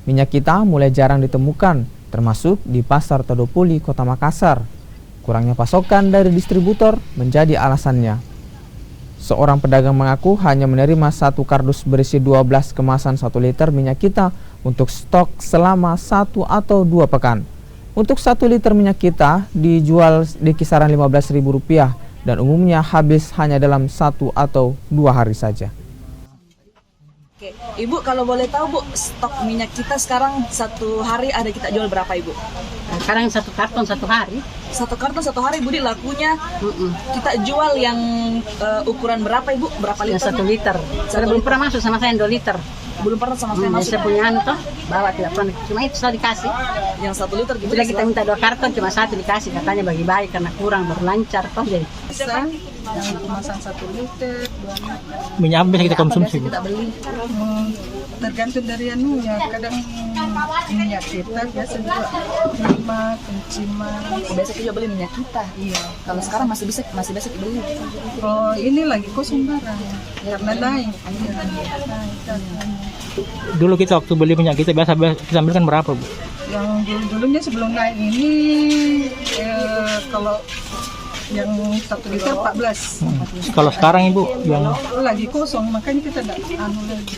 Minyak kita mulai jarang ditemukan, termasuk di Pasar Todopoli, Kota Makassar. Kurangnya pasokan dari distributor menjadi alasannya. Seorang pedagang mengaku hanya menerima satu kardus berisi 12 kemasan 1 liter minyak kita untuk stok selama 1 atau 2 pekan. Untuk 1 liter minyak kita dijual di kisaran Rp15.000 dan umumnya habis hanya dalam 1 atau 2 hari saja. Oke, Ibu kalau boleh tahu Bu, stok minyak kita sekarang satu hari ada kita jual berapa Ibu? Sekarang 1 karton 1 hari. 1 karton 1 hari Budi lakunya. Kita jual yang ukuran berapa Ibu? Berapa Yang liter? 1 liter. Saya belum pernah masuk sama saya yang 2 liter. Belum pernah sama saya masuk. Saya punya anu toh, bawa tidak pernah. Cuma itu sudah dikasih. Yang 1 liter gitu. Sudah kita minta 2 karton, cuma 1 dikasih. Katanya bagi-bagi karena kurang berlancar toh jadi. Yang kemasan 1 liter, 2 liter. Minyak apa biasa kita konsumsi? Biasa kita beli. Tergantung dari anunya. Kadang minyak kita biasa juga lima, kenciman. Biasa kita beli minyak kita. Iya. Kalau sekarang masih bisa dibeli. Oh ini lagi kosong barang. Karena naik. Dulu kita waktu beli minyak kita biasa kita ambil kan berapa, Bu? Yang dulunya sebelum naik ini kalau yang 1 liter 14. Kalau sekarang Ibu yang Lagi kosong makanya kita tidak anu lagi.